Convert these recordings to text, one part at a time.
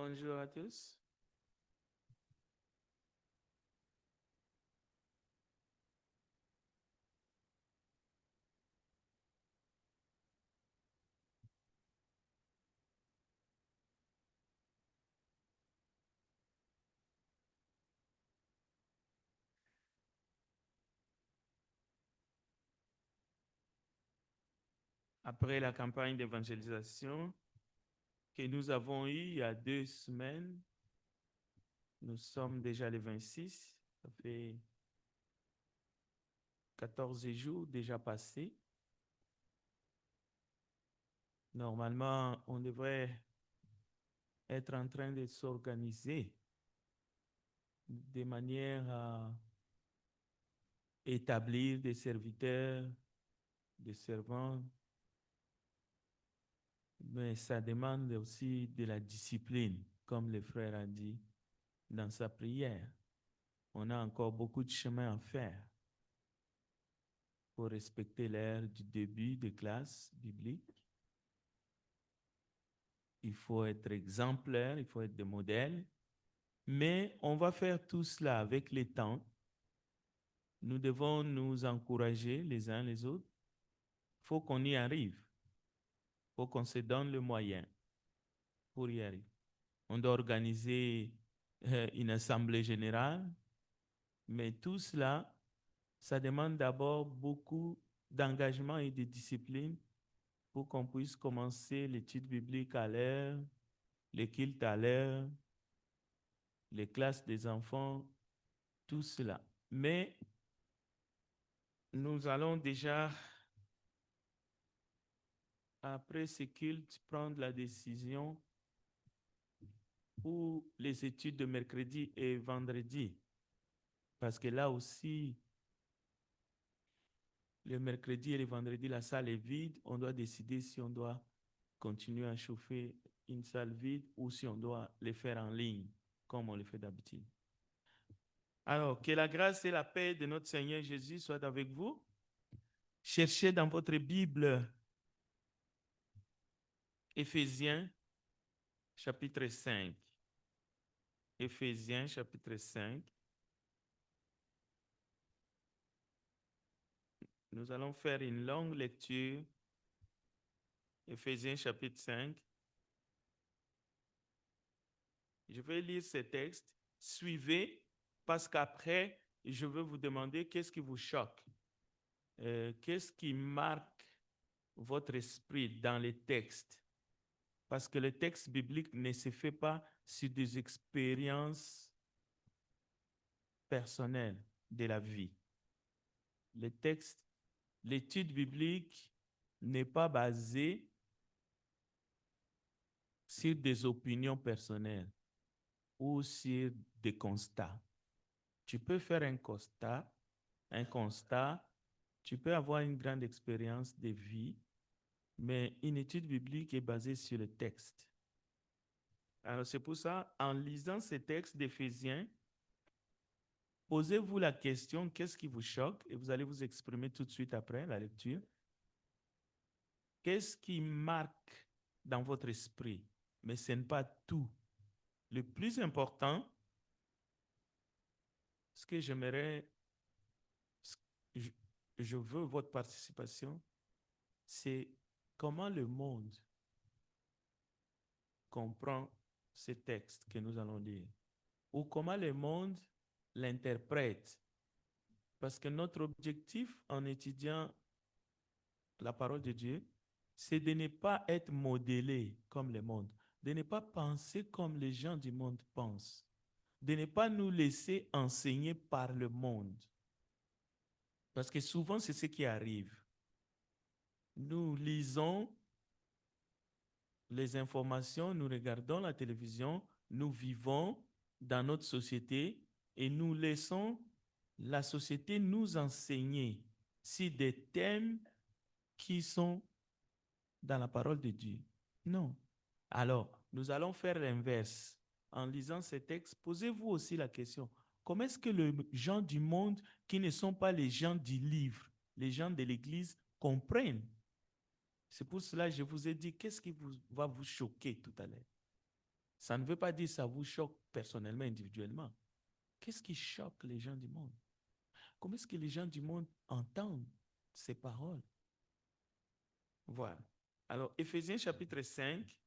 Bonjour à tous. Après la campagne d'évangélisation que nous avons eue il y a 2 semaines, nous sommes déjà le 26, ça fait 14 jours déjà passés. Normalement, on devrait être en train de s'organiser de manière à établir des serviteurs, des servants, mais ça demande aussi de la discipline, comme le frère a dit dans sa prière. On a encore beaucoup de chemin à faire pour respecter l'heure du début des classes bibliques. Il faut être exemplaire, il faut être des modèles, mais on va faire tout cela avec le temps. Nous devons nous encourager les uns les autres. Il faut qu'on y arrive. Il faut qu'on se donne le moyen pour y arriver. On doit organiser une assemblée générale, mais tout cela, ça demande d'abord beaucoup d'engagement et de discipline pour qu'on puisse commencer l'étude biblique à l'heure, les cultes à l'heure, les classes des enfants, tout cela. Mais nous allons déjà, après ces cultes, prendre la décision pour les études de mercredi et vendredi. Parce que là aussi, le mercredi et le vendredi, la salle est vide. On doit décider si on doit continuer à chauffer une salle vide ou si on doit les faire en ligne, comme on le fait d'habitude. Alors, que la grâce et la paix de notre Seigneur Jésus soient avec vous. Cherchez dans votre Bible Éphésiens chapitre 5. Éphésiens chapitre 5. Nous allons faire une longue lecture. Éphésiens chapitre 5. Je vais lire ce texte. Suivez, parce qu'après, je vais vous demander qu'est-ce qui vous choque. Qu'est-ce qui marque votre esprit dans les textes. Parce que le texte biblique ne se fait pas sur des expériences personnelles de la vie. Le texte, l'étude biblique n'est pas basée sur des opinions personnelles ou sur des constats. Tu peux faire un constat, tu peux avoir une grande expérience de vie, mais une étude biblique est basée sur le texte. Alors c'est pour ça, en lisant ces textes d'Éphésiens, posez-vous la question, qu'est-ce qui vous choque? Et vous allez vous exprimer tout de suite après la lecture. Qu'est-ce qui marque dans votre esprit? Mais ce n'est pas tout. Le plus important, ce que j'aimerais, je, je veux votre participation, c'est comment le monde comprend ces textes que nous allons lire, ou comment le monde l'interprète. Parce que notre objectif en étudiant la parole de Dieu, c'est de ne pas être modélé comme le monde, de ne pas penser comme les gens du monde pensent, de ne pas nous laisser enseigner par le monde. Parce que souvent, c'est ce qui arrive. Nous lisons les informations, nous regardons la télévision, nous vivons dans notre société et nous laissons la société nous enseigner sur des thèmes qui sont dans la parole de Dieu. Non. Alors, nous allons faire l'inverse. En lisant ces textes, posez-vous aussi la question, comment est-ce que les gens du monde qui ne sont pas les gens du livre, les gens de l'Église, comprennent? C'est pour cela que je vous ai dit, qu'est-ce qui va vous choquer tout à l'heure? Ça ne veut pas dire que ça vous choque personnellement, individuellement. Qu'est-ce qui choque les gens du monde? Comment est-ce que les gens du monde entendent ces paroles? Voilà. Alors, Éphésiens chapitre 5,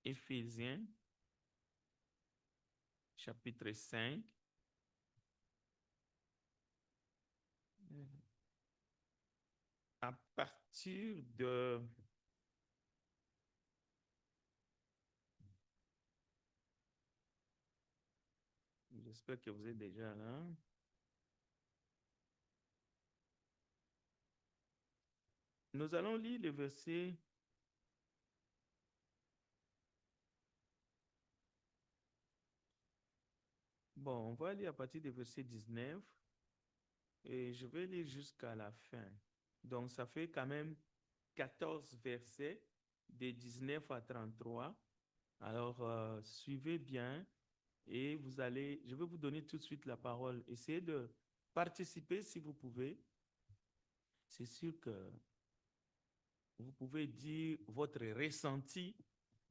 Éphésiens chapitre 5, à partir de... J'espère que vous êtes déjà là. Nous allons lire le verset. Bon, on va lire à partir du verset 19 et je vais lire jusqu'à la fin. Donc, ça fait quand même 14 versets de 19 à 33. Alors, suivez bien et je vais vous donner tout de suite la parole. Essayez de participer si vous pouvez. C'est sûr que vous pouvez dire votre ressenti,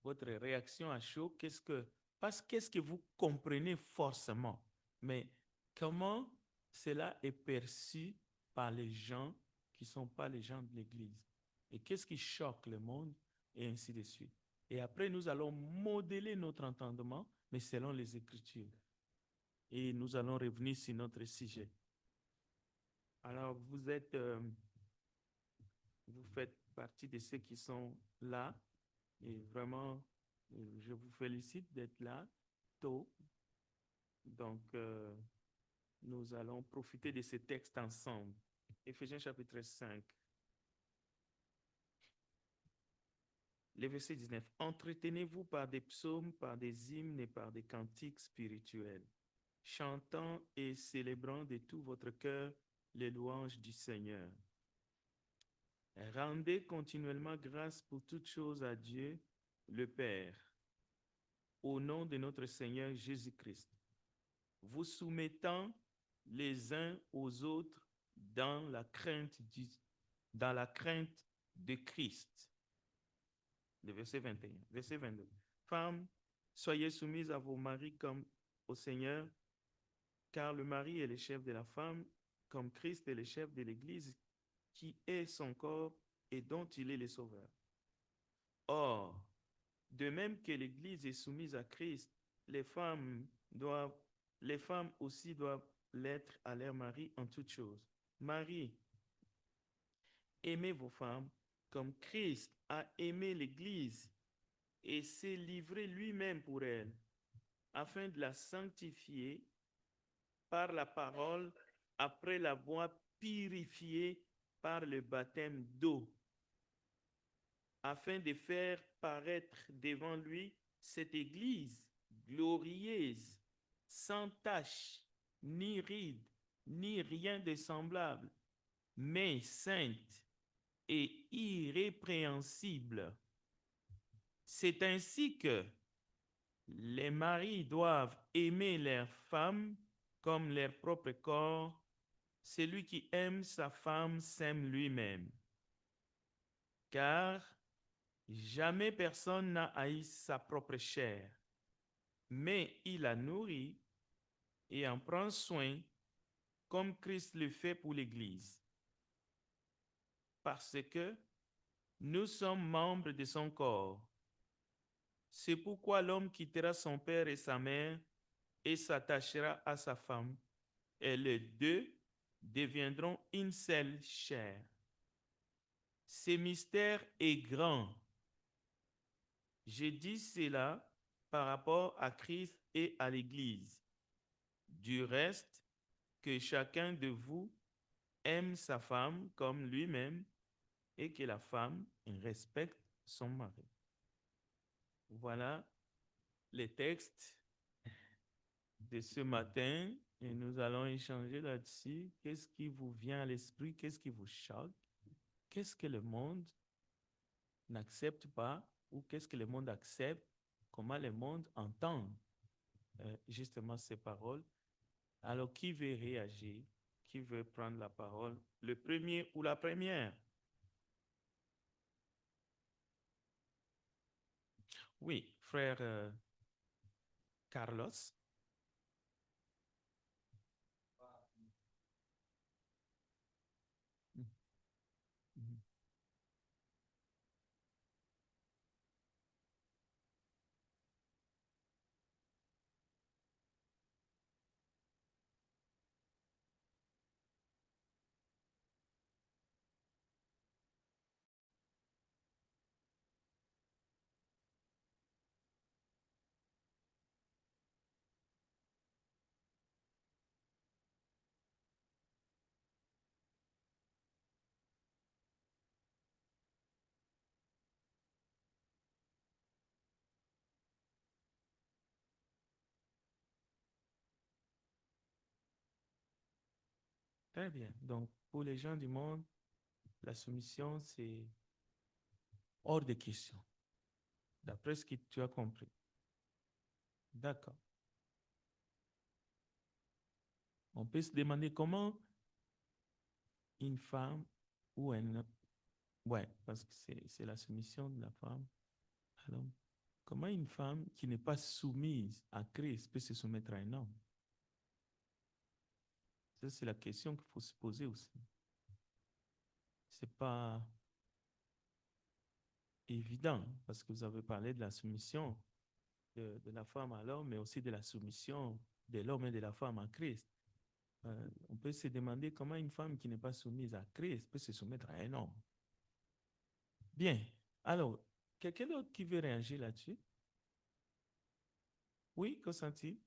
votre réaction à chaud. Qu'est-ce que vous comprenez forcément, mais comment cela est perçu par les gens qui ne sont pas les gens de l'Église? Et qu'est-ce qui choque le monde? Et ainsi de suite. Et après, nous allons modeler notre entendement, mais selon les Écritures. Et nous allons revenir sur notre sujet. Alors, vous faites partie de ceux qui sont là. Et vraiment, je vous félicite d'être là tôt. Donc, nous allons profiter de ce texte ensemble. Éphésiens chapitre 5, le verset 19. Entretenez-vous par des psaumes, par des hymnes et par des cantiques spirituels, chantant et célébrant de tout votre cœur les louanges du Seigneur. Rendez continuellement grâce pour toutes choses à Dieu, le Père, au nom de notre Seigneur Jésus-Christ, vous soumettant les uns aux autres dans la crainte de Christ. Le verset 21. Verset 22. Femmes, soyez soumises à vos maris comme au Seigneur, car le mari est le chef de la femme, comme Christ est le chef de l'Église, qui est son corps et dont il est le sauveur. Or, de même que l'Église est soumise à Christ, les femmes aussi doivent l'être à leur mari en toutes choses. Marie, aimez vos femmes comme Christ a aimé l'Église et s'est livré lui-même pour elle, afin de la sanctifier par la parole après l'avoir purifiée par le baptême d'eau, afin de faire paraître devant lui cette Église glorieuse, sans tache, ni ride, ni rien de semblable, mais sainte et irrépréhensible. C'est ainsi que les maris doivent aimer leurs femmes comme leur propre corps. Celui qui aime sa femme s'aime lui-même. Car jamais personne n'a haï sa propre chair, mais il la nourrit et en prend soin comme Christ le fait pour l'Église. Parce que nous sommes membres de son corps. C'est pourquoi l'homme quittera son père et sa mère et s'attachera à sa femme, et les deux deviendront une seule chair. Ce mystère est grand. Je dis cela par rapport à Christ et à l'Église. Du reste, que chacun de vous aime sa femme comme lui-même et que la femme respecte son mari. Voilà les textes de ce matin et nous allons échanger là-dessus. Qu'est-ce qui vous vient à l'esprit? Qu'est-ce qui vous choque? Qu'est-ce que le monde n'accepte pas ou qu'est-ce que le monde accepte? Comment le monde entend justement ces paroles? Alors, qui veut réagir? Qui veut prendre la parole? Le premier ou la première? Oui, frère Carlos. Mhm, mhm. Très bien. Donc, pour les gens du monde, la soumission, c'est hors de question, d'après ce que tu as compris. D'accord. On peut se demander comment une femme ou un homme, ouais, parce que c'est la soumission de la femme à l'homme. Comment une femme qui n'est pas soumise à Christ peut se soumettre à un homme? Ça, c'est la question qu'il faut se poser aussi. C'est pas évident parce que vous avez parlé de la soumission de la femme à l'homme, mais aussi de la soumission de l'homme et de la femme à Christ. On peut se demander comment une femme qui n'est pas soumise à Christ peut se soumettre à un homme. Bien. Alors, quelqu'un d'autre qui veut réagir là-dessus? Oui, Constantine?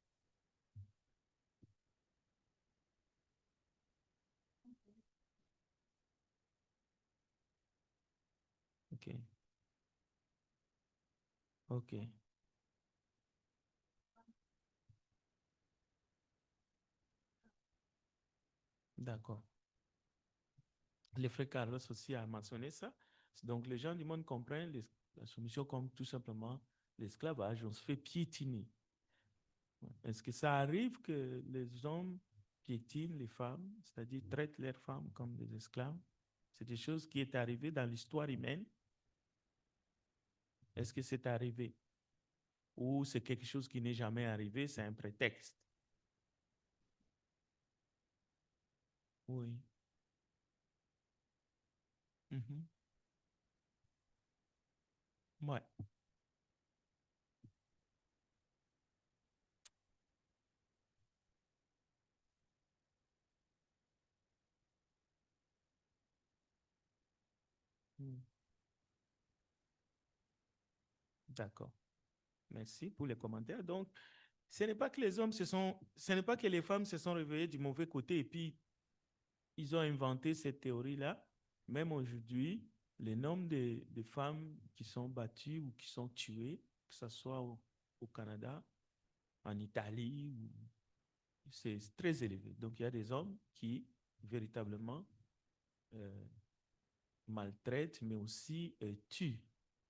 OK. OK. D'accord. Les frères Carlos aussi a mentionné ça. Donc, les gens du monde comprennent la soumission comme tout simplement l'esclavage. On se fait piétiner. Est-ce que ça arrive que les hommes piétinent les femmes, c'est-à-dire traitent leurs femmes comme des esclaves? C'est des choses qui est arrivé dans l'histoire humaine. Est-ce que c'est arrivé? Ou c'est quelque chose qui n'est jamais arrivé, c'est un prétexte? Oui. Mhm. Ouais. Mm. D'accord. Merci pour les commentaires. Donc, ce n'est pas que les hommes se sont, ce n'est pas que les femmes se sont réveillées du mauvais côté et puis ils ont inventé cette théorie-là. Même aujourd'hui, le nombre de femmes qui sont battues ou qui sont tuées, que ce soit au Canada, en Italie, c'est très élevé. Donc, il y a des hommes qui véritablement euh, maltraitent, mais aussi tuent.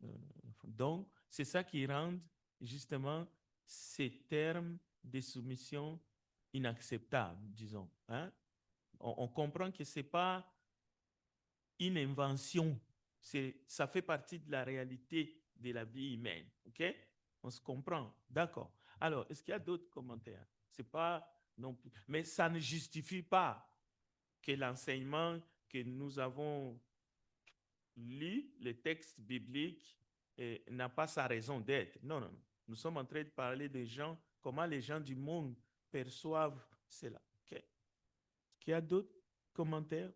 Euh, donc, c'est ça qui rend justement ces termes de soumission inacceptables, disons. Hein? On comprend que ce n'est pas une invention, ça fait partie de la réalité de la vie humaine. OK? On se comprend. D'accord. Alors, est-ce qu'il y a d'autres commentaires? C'est pas non plus. Mais ça ne justifie pas que l'enseignement que nous avons lu, le texte biblique, n'a pas sa raison d'être. Non, non, non. Nous sommes en train de parler des gens, comment les gens du monde perçoivent cela. OK? Est-ce qu'il y a d'autres commentaires?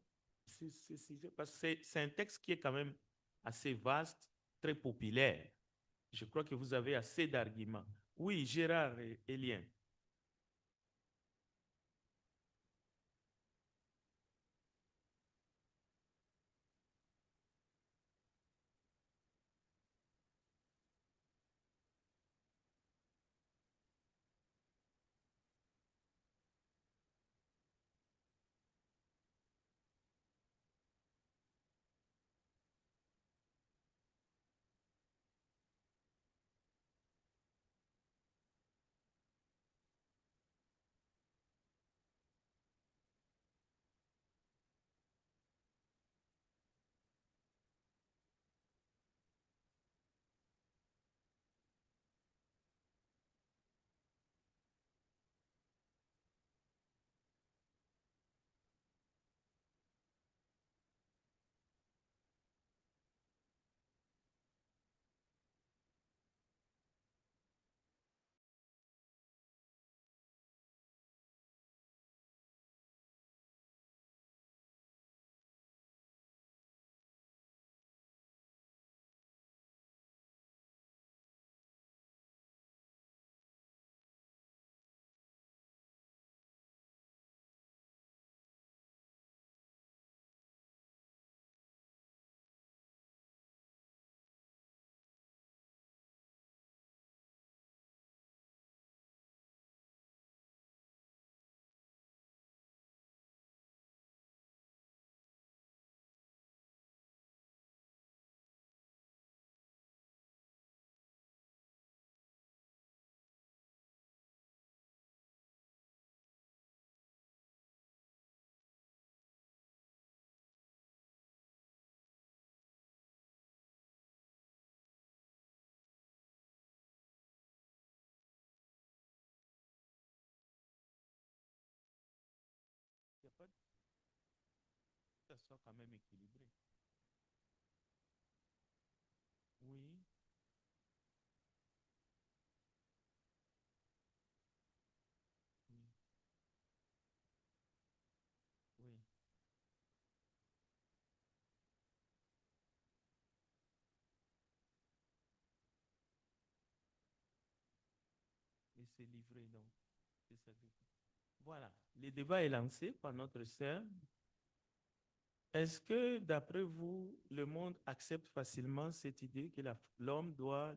Parce que c'est un texte qui est quand même assez vaste, très populaire. Je crois que vous avez assez d'arguments. Oui, Gérard et Elien. soit quand même équilibré. Oui, oui, oui. Et c'est livré donc. C'est ça. Voilà, le débat est lancé par notre sœur. Est-ce que, d'après vous, le monde accepte facilement cette idée que l'homme doit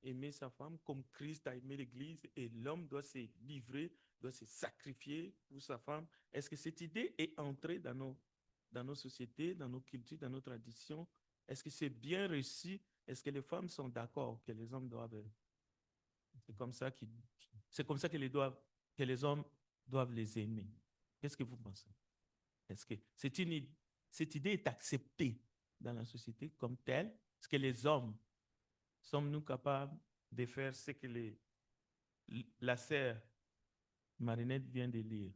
aimer sa femme comme Christ a aimé l'Église et l'homme doit se livrer, doit se sacrifier pour sa femme? Est-ce que cette idée est entrée dans nos sociétés, dans nos cultures, dans nos traditions? Est-ce que c'est bien reçu? Est-ce que les femmes sont d'accord que les hommes doivent... C'est comme ça qu'ils, c'est comme ça que les hommes doivent les aimer. Qu'est-ce que vous pensez? Est-ce que cette idée est acceptée dans la société comme telle? Est-ce que les hommes, sommes-nous capables de faire ce que la sœur Marinette vient de lire?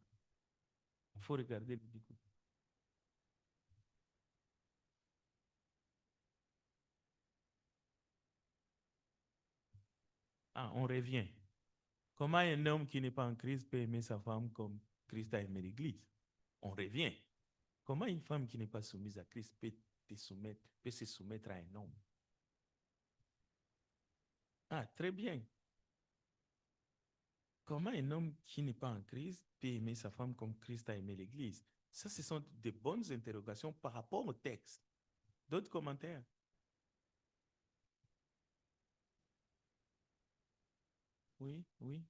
Il faut regarder le vidéo. Ah, on revient. Comment un homme qui n'est pas en Christ peut aimer sa femme comme Christ a aimé l'Église? On revient. Comment une femme qui n'est pas soumise à Christ peut se soumettre à un homme? Ah, très bien. Comment un homme qui n'est pas en Christ peut aimer sa femme comme Christ a aimé l'Église? Ça, ce sont de bonnes interrogations par rapport au texte. D'autres commentaires? Oui, oui,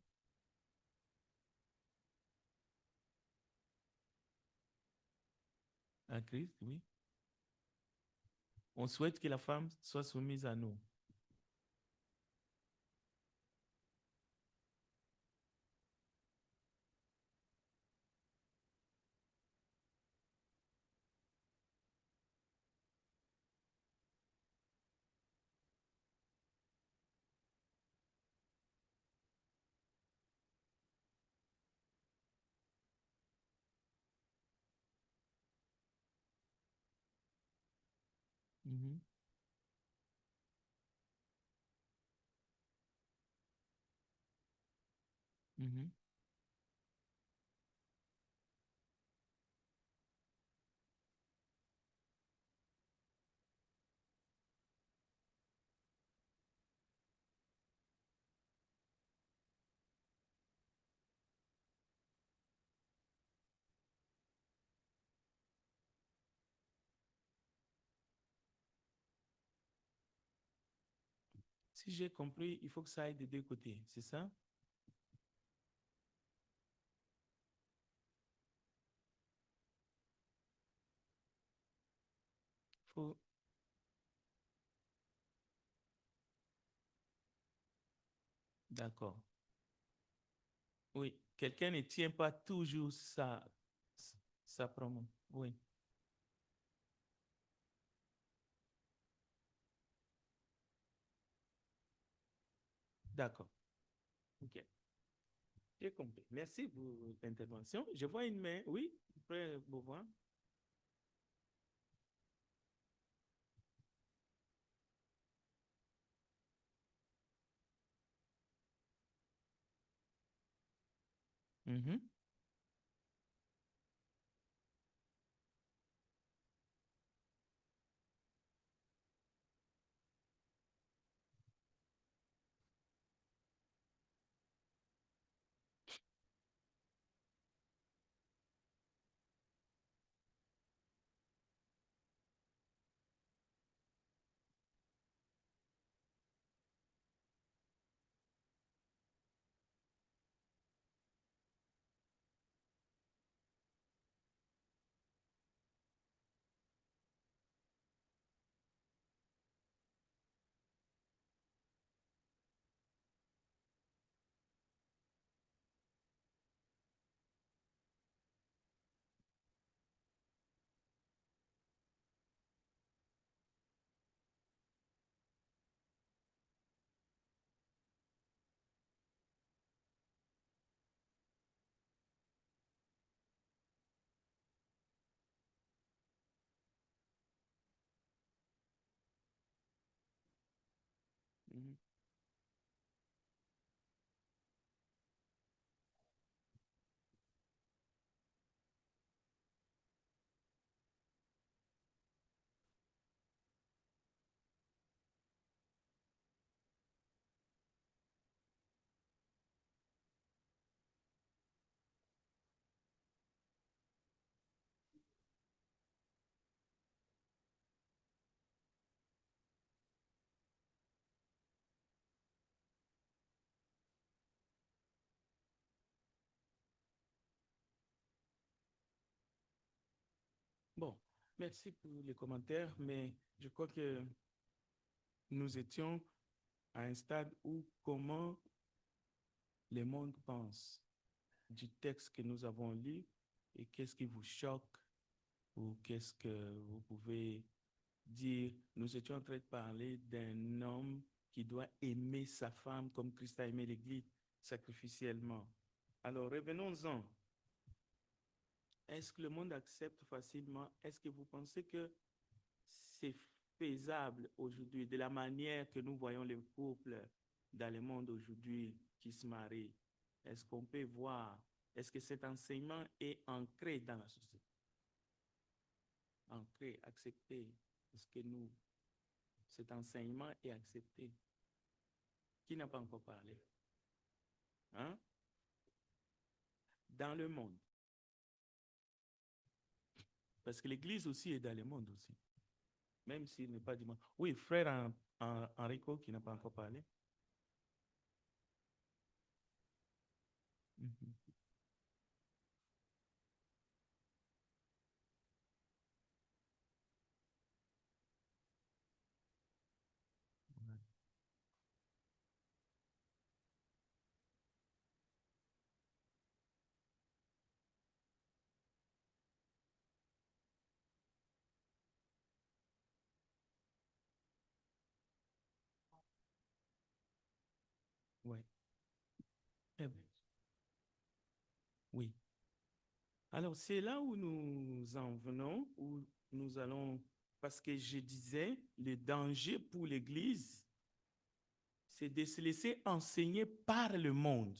à Christ, oui. On souhaite que la femme soit soumise à nous. Mhm, mhm. Si j'ai compris, il faut que ça aille des deux côtés, c'est ça? Faut... D'accord. Oui, quelqu'un ne tient pas toujours sa promesse. Oui, d'accord. OK. J'ai compris. Merci pour l'intervention. Je vois une main. Oui, après Beauvoir. Mhm. Bon, merci pour les commentaires, mais je crois que nous étions à un stade où comment le monde pense du texte que nous avons lu et qu'est-ce qui vous choque ou qu'est-ce que vous pouvez dire. Nous étions en train de parler d'un homme qui doit aimer sa femme comme Christ a aimé l'Église sacrificiellement. Alors revenons-en. Est-ce que le monde accepte facilement? Est-ce que vous pensez que c'est faisable aujourd'hui de la manière que nous voyons les couples dans le monde aujourd'hui qui se marient? Est-ce qu'on peut voir? Est-ce que cet enseignement est ancré dans la société? Ancré, accepté? Est-ce que cet enseignement est accepté? Qui n'a pas encore parlé? Hein? Dans le monde. Parce que l'Église aussi est dans le monde aussi. Même s'il n'est pas du monde. Oui, frère Enrico qui n'a pas encore parlé. Mhm. Ouais. Eh bien, oui. Alors, c'est là où nous en venons, où nous allons, parce que je disais, le danger pour l'Église, c'est de se laisser enseigner par le monde.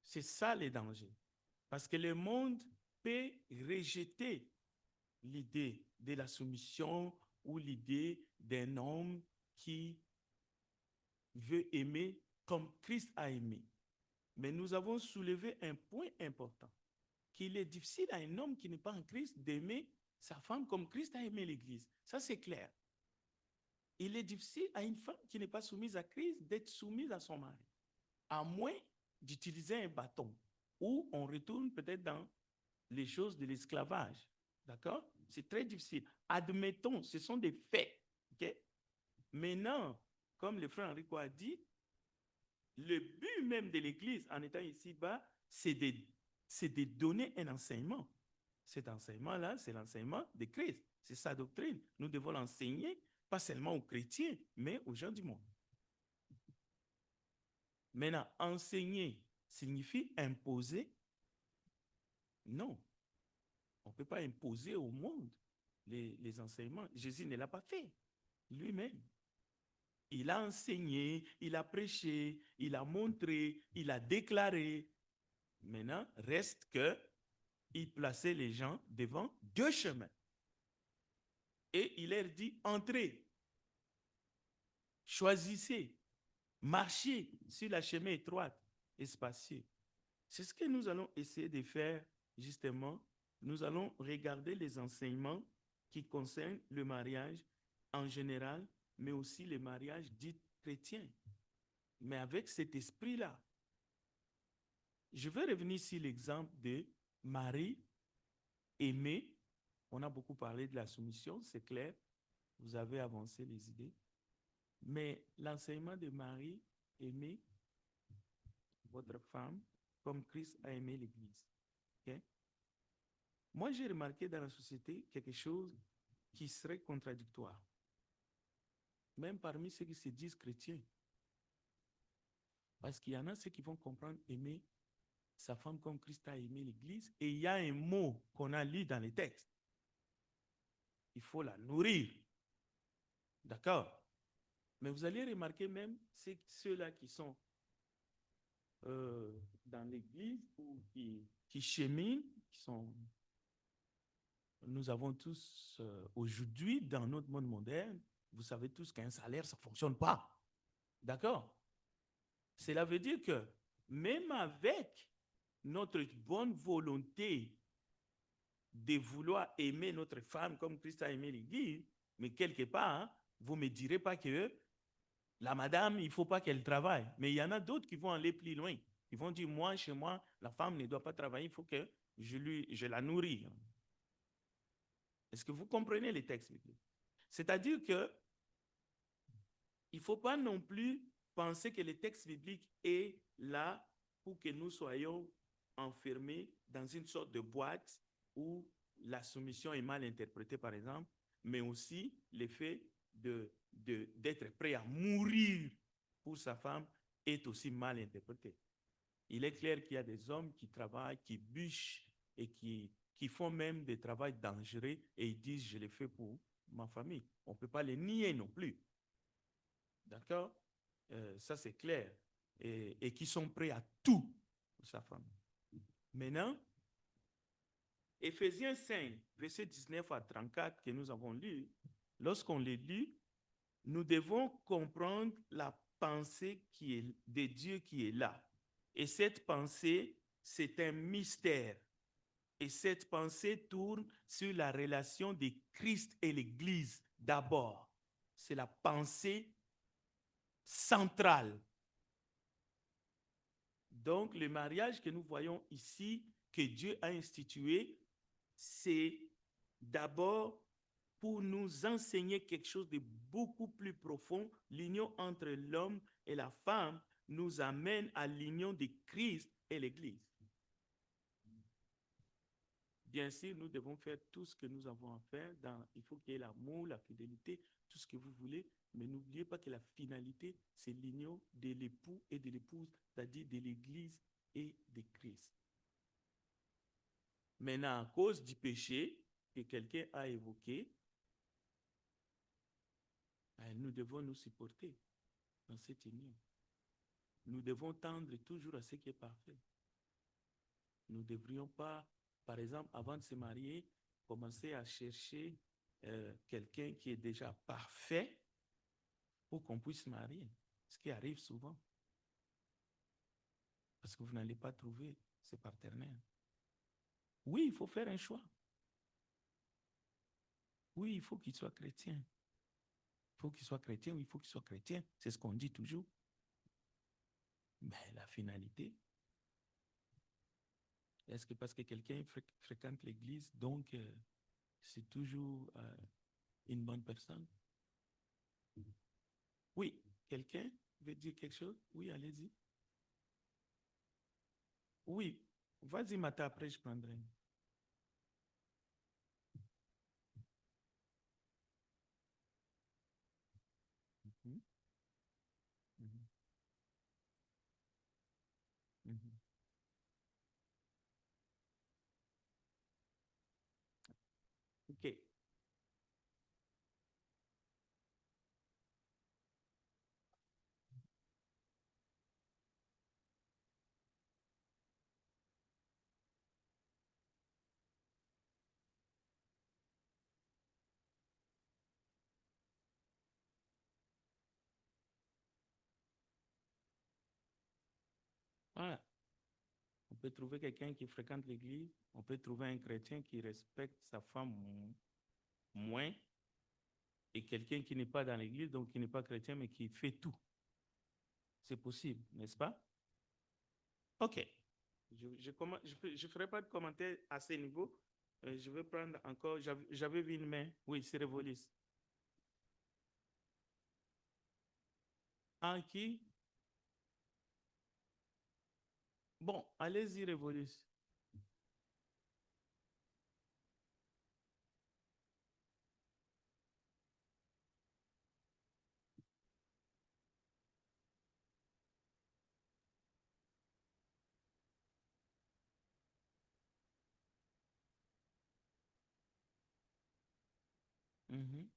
C'est ça le danger. Parce que le monde peut rejeter l'idée de la soumission ou l'idée d'un homme qui veut aimer comme Christ a aimé. Mais nous avons soulevé un point important, qu'il est difficile à un homme qui n'est pas en Christ d'aimer sa femme comme Christ a aimé l'Église. Ça, c'est clair. Il est difficile à une femme qui n'est pas soumise à Christ d'être soumise à son mari, à moins d'utiliser un bâton, ou on retourne peut-être dans les choses de l'esclavage. D'accord? C'est très difficile. Admettons, ce sont des faits. Okay? Maintenant, comme le frère Enrico a dit, le but même de l'Église en étant ici-bas, c'est de donner un enseignement. Cet enseignement-là, c'est l'enseignement de Christ. C'est sa doctrine. Nous devons l'enseigner, pas seulement aux chrétiens, mais aux gens du monde. Maintenant, enseigner signifie imposer? Non. On ne peut pas imposer au monde les enseignements. Jésus ne l'a pas fait lui-même. Il a enseigné, il a prêché, il a montré, il a déclaré. Maintenant, reste que il plaçait les gens devant deux chemins. Et il leur dit, entrez, choisissez, marchez sur la chemin étroite et spacieux. C'est ce que nous allons essayer de faire justement. Nous allons regarder les enseignements qui concernent le mariage en général, mais aussi les mariages dits chrétiens. Mais avec cet esprit-là, je vais revenir sur l'exemple de Marie aimée. On a beaucoup parlé de la soumission, c'est clair. Vous avez avancé les idées. Mais l'enseignement de Marie aimée votre femme comme Christ a aimé l'Église. Okay? Moi, j'ai remarqué dans la société quelque chose qui serait contradictoire, même parmi ceux qui se disent chrétiens. Parce qu'il y en a ceux qui vont comprendre aimer sa femme comme Christ a aimé l'Église, et il y a un mot qu'on a lu dans les textes. Il faut la nourrir. D'accord? Mais vous allez remarquer même ceux-là qui sont dans l'Église ou qui cheminent, qui sont... Nous avons tous, aujourd'hui, dans notre monde moderne, vous savez tous qu'un salaire, ça ne fonctionne pas. D'accord? Cela veut dire que même avec notre bonne volonté de vouloir aimer notre femme comme Christ a aimé l'Église, mais quelque part, hein, vous ne me direz pas que la madame, il ne faut pas qu'elle travaille. Mais il y en a d'autres qui vont aller plus loin. Ils vont dire, moi, chez moi, la femme ne doit pas travailler, il faut que je la nourris. Est-ce que vous comprenez les textes bibliques? C'est-à-dire que il ne faut pas non plus penser que le texte biblique est là pour que nous soyons enfermés dans une sorte de boîte où la soumission est mal interprétée, par exemple, mais aussi le fait d'être prêt à mourir pour sa femme est aussi mal interprété. Il est clair qu'il y a des hommes qui travaillent, qui bûchent et qui font même des travaux dangereux et ils disent je le fais pour ma famille. On ne peut pas les nier non plus. D'accord? Ça, c'est clair. Et qui sont prêts à tout pour sa femme. Maintenant, Éphésiens 5, versets 19 à 34 que nous avons lu, lorsqu'on les lit, nous devons comprendre la pensée qui est, de Dieu qui est là. Et cette pensée, c'est un mystère. Et cette pensée tourne sur la relation de Christ et l'Église d'abord. C'est la pensée centrale. Donc, le mariage que nous voyons ici, que Dieu a institué, c'est d'abord pour nous enseigner quelque chose de beaucoup plus profond. L'union entre l'homme et la femme nous amène à l'union de Christ et l'Église. Bien sûr, nous devons faire tout ce que nous avons à faire. Il faut qu'il y ait l'amour, la fidélité, tout ce que vous voulez. Mais n'oubliez pas que la finalité, c'est l'union de l'époux et de l'épouse, c'est-à-dire de l'Église et de Christ. Maintenant, à cause du péché que quelqu'un a évoqué, nous devons nous supporter dans cette union. Nous devons tendre toujours à ce qui est parfait. Nous ne devrions pas, par exemple, avant de se marier, commencer à chercher quelqu'un qui est déjà parfait pour qu'on puisse se marier. Ce qui arrive souvent. Parce que vous n'allez pas trouver ce partenaire. Oui, il faut faire un choix. Oui, il faut qu'il soit chrétien. Il faut qu'il soit chrétien ou il faut qu'il soit chrétien. C'est ce qu'on dit toujours. Mais la finalité, est-ce que parce que quelqu'un fréquente l'église, donc c'est toujours une bonne personne? Oui, quelqu'un veut dire quelque chose? Oui, allez-y. Oui, vas-y, Mata, après je prendrai. Mhm, mhm, mhm. OK. Voilà. On peut trouver quelqu'un qui fréquente l'église, on peut trouver un chrétien qui respecte sa femme moins, et quelqu'un qui n'est pas dans l'église, donc qui n'est pas chrétien, mais qui fait tout. C'est possible, n'est-ce pas? OK. Je ferai pas de commentaire à ce niveau. Je vais prendre encore, j'avais vu une main. Oui, c'est Révolis. Ah, qui? Bon, allez-y, Révolis. Mhm,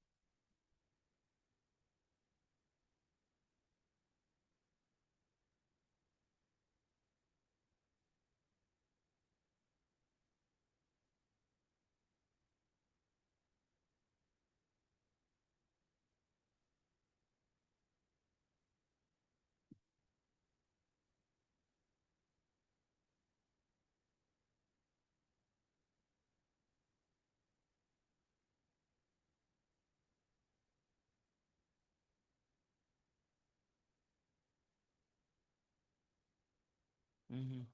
mhm.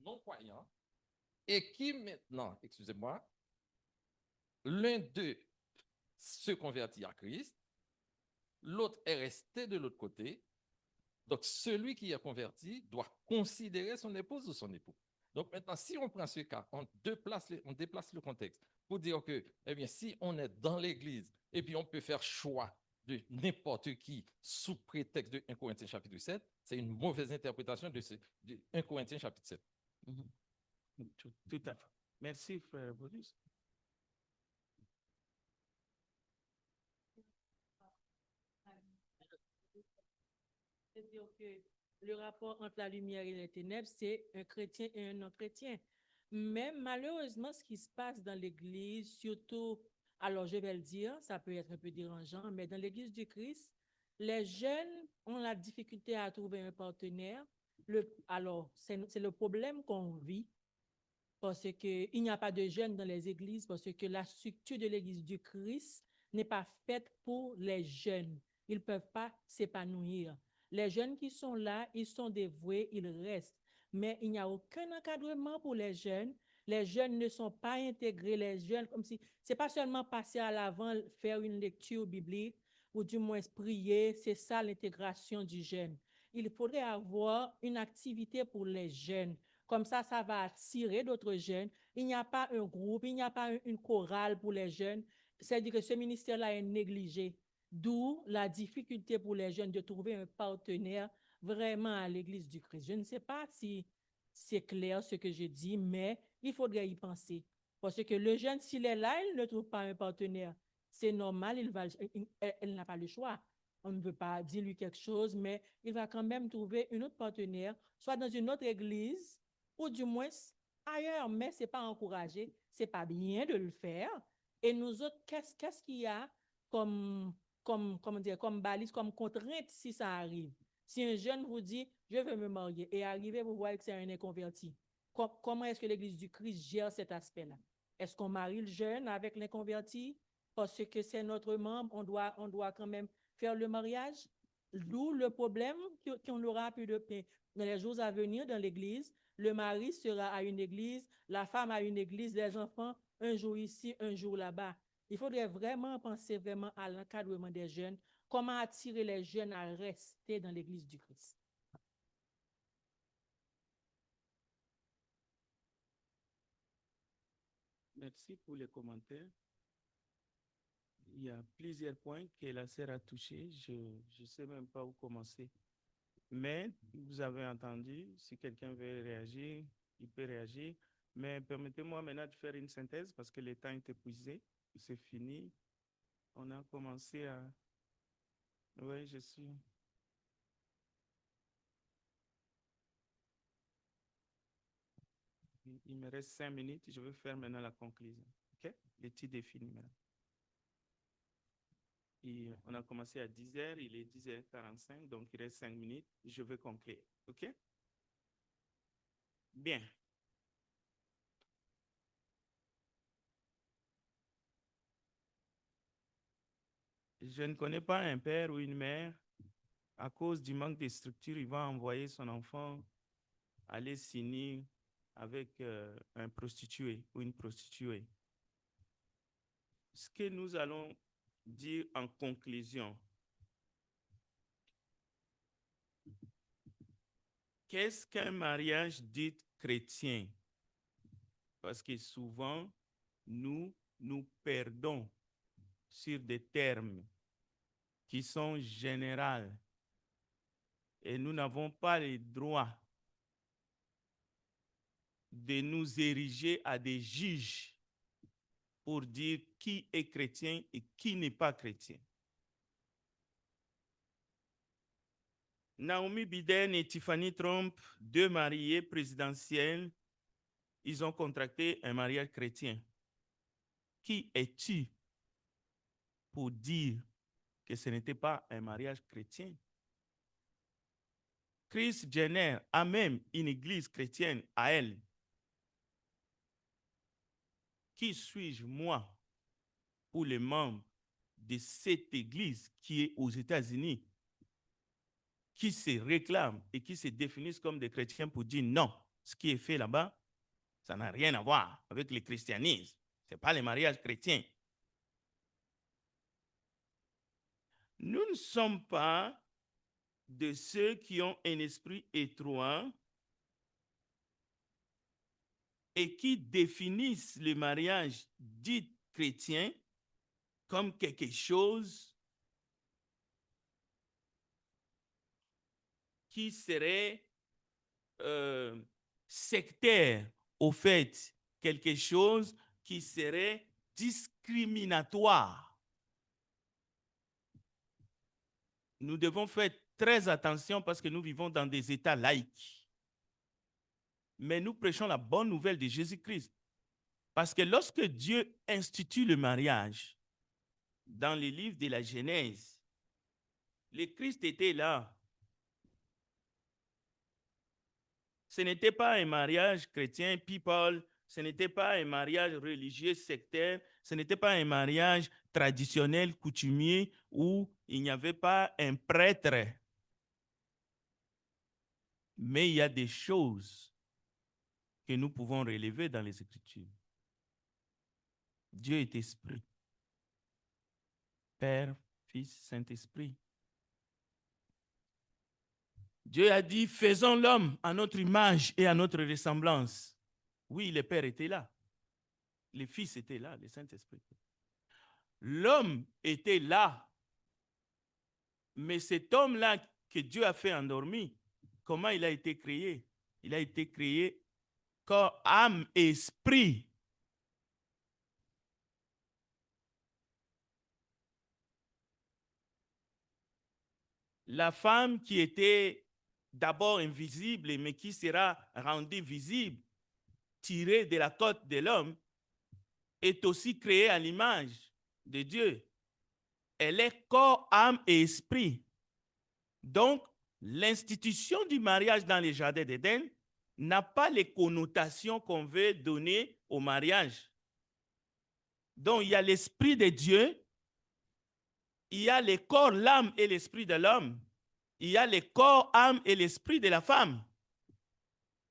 non-croyants et qui maintenant, excusez-moi, l'un d'eux se convertit à Christ, l'autre est resté de l'autre côté. Donc, celui qui est converti doit considérer son épouse ou son époux. Donc, maintenant, si on prend ce cas, on déplace le contexte pour dire que, eh bien, si on est dans l'Église et puis on peut faire choix de n'importe qui sous prétexte de 1 Corinthiens chapitre 7, c'est une mauvaise interprétation de 1 Corinthiens chapitre 7. Tout à fait. Merci, frère Boris. C'est-à-dire que le rapport entre la lumière et les ténèbres, c'est un chrétien et un non-chrétien. Mais malheureusement, ce qui se passe dans l'Église, surtout, alors je vais le dire, ça peut être un peu dérangeant, mais dans l'Église du Christ, les jeunes ont la difficulté à trouver un partenaire. Alors, c'est le problème qu'on vit parce qu'il n'y a pas de jeunes dans les églises, parce que la structure de l'église du Christ n'est pas faite pour les jeunes. Ils ne peuvent pas s'épanouir. Les jeunes qui sont là, ils sont dévoués, ils restent. Mais il n'y a aucun encadrement pour les jeunes. Les jeunes ne sont pas intégrés. Les jeunes, comme si, c'est pas seulement passer à l'avant, faire une lecture biblique ou du moins prier. C'est ça l'intégration du jeune. Il faudrait avoir une activité pour les jeunes. Comme ça va attirer d'autres jeunes. Il n'y a pas un groupe, il n'y a pas une chorale pour les jeunes. C'est-à-dire que ce ministère-là est négligé. D'où la difficulté pour les jeunes de trouver un partenaire vraiment à l'Église du Christ. Je ne sais pas si c'est clair ce que je dis, mais il faudrait y penser. Parce que le jeune, s'il est là, il ne trouve pas un partenaire. C'est normal, elle n'a pas le choix. On ne veut pas dire lui quelque chose, mais il va quand même trouver une autre partenaire, soit dans une autre église, ou du moins ailleurs, mais ce n'est pas encouragé, ce n'est pas bien de le faire. Et nous autres, qu'est-ce qu'il y a comme balise, comme contrainte si ça arrive? Si un jeune vous dit, je veux me marier, et arrivé, vous voyez que c'est un inconverti, comment est-ce que l'Église du Christ gère cet aspect-là? Est-ce qu'on marie le jeune avec l'inconverti? Parce que c'est notre membre, on doit quand même faire le mariage? D'où le problème qu'on aura plus de paix. Dans les jours à venir dans l'Église, le mari sera à une église, la femme à une église, les enfants, un jour ici, un jour là-bas. Il faudrait vraiment penser vraiment à l'encadrement des jeunes, comment attirer les jeunes à rester dans l'église du Christ. Merci pour les commentaires. Il y a plusieurs points que la sœur a touchés. Je ne sais même pas où commencer. Mais vous avez entendu, si quelqu'un veut réagir, il peut réagir. Mais permettez-moi maintenant de faire une synthèse parce que le temps est épuisé. C'est fini. On a commencé à... Oui, je suis... Il me reste 5 minutes. Je vais faire maintenant la conclusion. OK? L'étude est finie maintenant. Et on a commencé à 10h, il est 10h45, donc il reste 5 minutes. Je vais conclure. OK? Bien. Je ne connais pas un père ou une mère, à cause du manque de structure, il va envoyer son enfant aller signer avec un prostitué ou une prostituée. Ce que nous allons dire en conclusion, qu'est-ce qu'un mariage dit chrétien? Parce que souvent, nous perdons sur des termes qui sont généraux et nous n'avons pas le droit de nous ériger à des juges pour dire qui est chrétien et qui n'est pas chrétien. Naomi Biden et Tiffany Trump, deux mariés présidentiels, ils ont contracté un mariage chrétien. Qui es-tu pour dire que ce n'était pas un mariage chrétien? Kris Jenner a même une église chrétienne à elle. Qui suis-je, moi, pour les membres de cette église qui est aux États-Unis, qui se réclament et qui se définissent comme des chrétiens pour dire non, ce qui est fait là-bas, ça n'a rien à voir avec le christianisme. Ce n'est pas les mariages chrétiens. Nous ne sommes pas de ceux qui ont un esprit étroit et qui définissent le mariage dit chrétien comme quelque chose qui serait sectaire, au fait, quelque chose qui serait discriminatoire. Nous devons faire très attention parce que nous vivons dans des États laïques. Mais nous prêchons la bonne nouvelle de Jésus-Christ. Parce que lorsque Dieu institue le mariage, dans les livres de la Genèse, le Christ était là. Ce n'était pas un mariage chrétien, people, ce n'était pas un mariage religieux sectaire, ce n'était pas un mariage traditionnel, coutumier, où il n'y avait pas un prêtre. Mais il y a des choses que nous pouvons relever dans les Écritures. Dieu est esprit. Père, Fils, Saint-Esprit. Dieu a dit, faisons l'homme à notre image et à notre ressemblance. Oui, le Père était là. Le Fils était là, le Saint-Esprit. L'homme était là. Mais cet homme-là que Dieu a fait endormi, comment il a été créé? Il a été créé corps, âme et esprit. La femme qui était d'abord invisible, mais qui sera rendue visible, tirée de la côte de l'homme, est aussi créée à l'image de Dieu. Elle est corps, âme et esprit. Donc, l'institution du mariage dans les jardins d'Éden n'a pas les connotations qu'on veut donner au mariage. Donc, il y a l'esprit de Dieu, il y a le corps, l'âme et l'esprit de l'homme, il y a le corps, âme et l'esprit de la femme.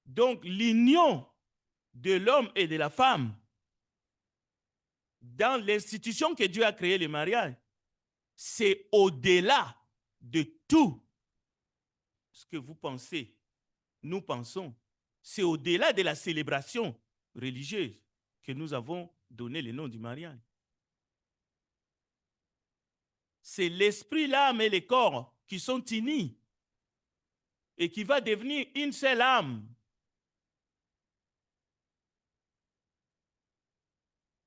Donc, l'union de l'homme et de la femme dans l'institution que Dieu a créée, le mariage, c'est au-delà de tout ce que vous pensez, nous pensons. C'est au-delà de la célébration religieuse que nous avons donné le nom du mariage. C'est l'esprit, l'âme et le corps qui sont unis et qui va devenir une seule âme.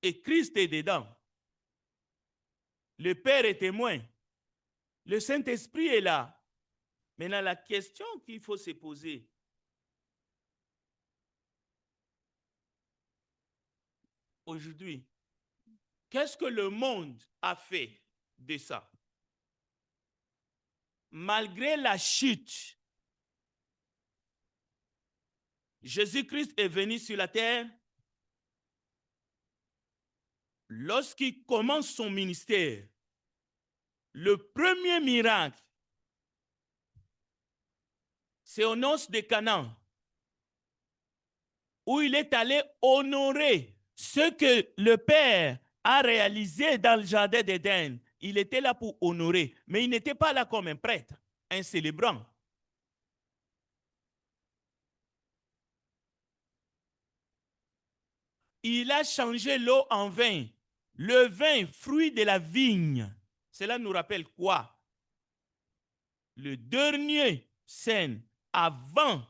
Et Christ est dedans. Le Père est témoin. Le Saint-Esprit est là. Maintenant, la question qu'il faut se poser, aujourd'hui, qu'est-ce que le monde a fait de ça? Malgré la chute, Jésus-Christ est venu sur la terre. Lorsqu'il commence son ministère, le premier miracle, c'est aux noces de Canaan, où il est allé honorer ce que le Père a réalisé dans le jardin d'Éden. Il était là pour honorer, mais il n'était pas là comme un prêtre, un célébrant. Il a changé l'eau en vin. Le vin, fruit de la vigne. Cela nous rappelle quoi? Le dernier scène avant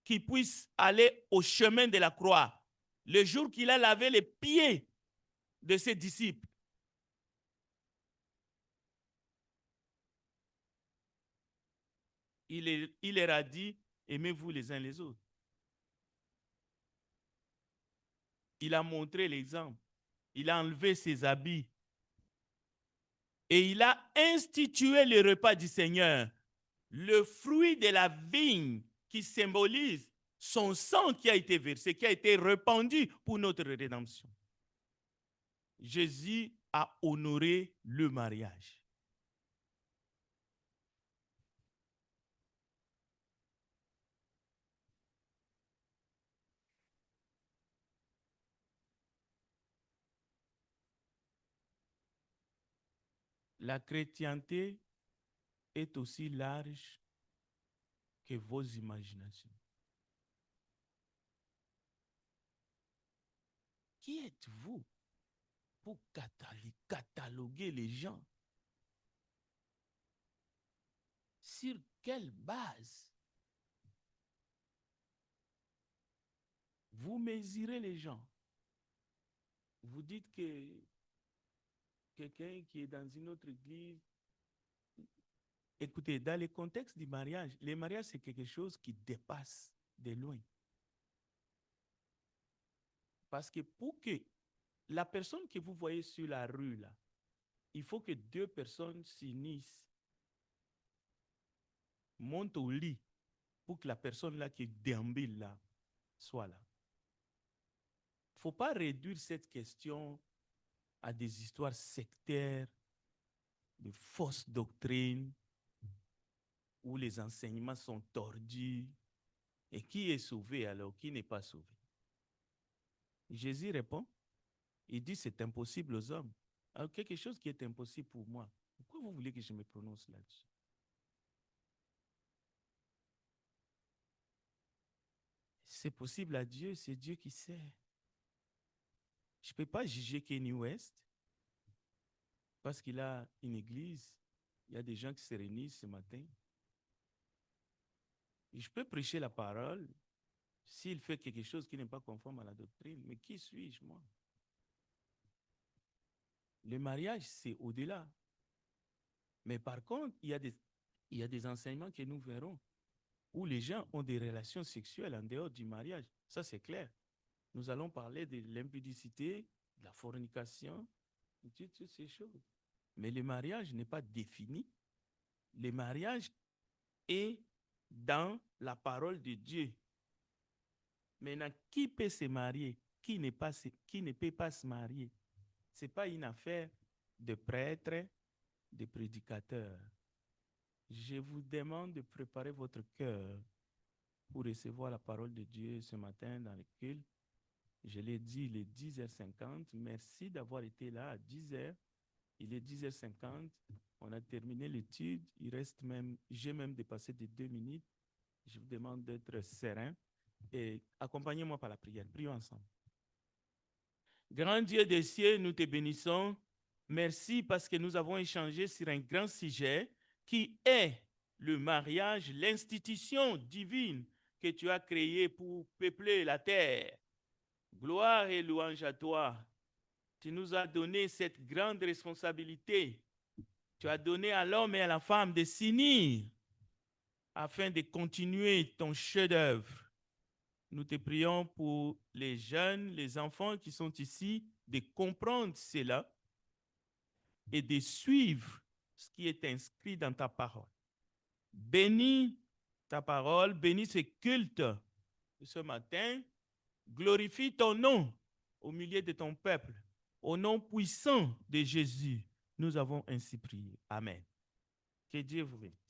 qu'il puisse aller au chemin de la croix, le jour qu'il a lavé les pieds de ses disciples. Il leur a dit, aimez-vous les uns les autres. Il a montré l'exemple. Il a enlevé ses habits. Et il a institué le repas du Seigneur. Le fruit de la vigne qui symbolise son sang qui a été versé, qui a été répandu pour notre rédemption. Jésus a honoré le mariage. La chrétienté est aussi large que vos imaginations. Qui êtes-vous pour cataloguer les gens? Sur quelle base vous mesurez les gens? Vous dites que quelqu'un qui est dans une autre église... Écoutez, dans le contexte du mariage, le mariage, c'est quelque chose qui dépasse de loin. Parce que pour que la personne que vous voyez sur la rue, là, il faut que deux personnes s'unissent, montent au lit pour que la personne là qui déambule là soit là. Il ne faut pas réduire cette question à des histoires sectaires, de fausses doctrines, où les enseignements sont tordus. Et qui est sauvé alors? Qui n'est pas sauvé? Jésus répond, il dit c'est impossible aux hommes. Alors quelque chose qui est impossible pour moi, pourquoi vous voulez que je me prononce là-dessus? C'est possible à Dieu, c'est Dieu qui sait. Je ne peux pas juger Kanye West parce qu'il a une église. Il y a des gens qui se réunissent ce matin. Et je peux prêcher la parole s'il fait quelque chose qui n'est pas conforme à la doctrine. Mais qui suis-je, moi? Le mariage, c'est au-delà. Mais par contre, il y a des enseignements que nous verrons où les gens ont des relations sexuelles en dehors du mariage. Ça, c'est clair. Nous allons parler de l'impudicité, de la fornication, de toutes ces choses. Mais le mariage n'est pas défini. Le mariage est dans la parole de Dieu. Maintenant, qui peut se marier? Qui ne peut pas se marier? Ce n'est pas une affaire de prêtres, de prédicateurs. Je vous demande de préparer votre cœur pour recevoir la parole de Dieu ce matin dans le culte. Je l'ai dit, il est 10h50. Merci d'avoir été là à 10h. Il est 10h50. On a terminé l'étude. J'ai même dépassé de 2 minutes. Je vous demande d'être serein et accompagnez-moi par la prière. Prions ensemble. Grand Dieu des cieux, nous te bénissons. Merci parce que nous avons échangé sur un grand sujet qui est le mariage, l'institution divine que tu as créée pour peupler la terre. Gloire et louange à toi. Tu nous as donné cette grande responsabilité. Tu as donné à l'homme et à la femme de s'unir afin de continuer ton chef-d'œuvre. Nous te prions pour les jeunes, les enfants qui sont ici, de comprendre cela et de suivre ce qui est inscrit dans ta parole. Bénis ta parole, bénis ce culte de ce matin. Glorifie ton nom au milieu de ton peuple. Au nom puissant de Jésus, nous avons ainsi prié. Amen. Que Dieu vous bénisse.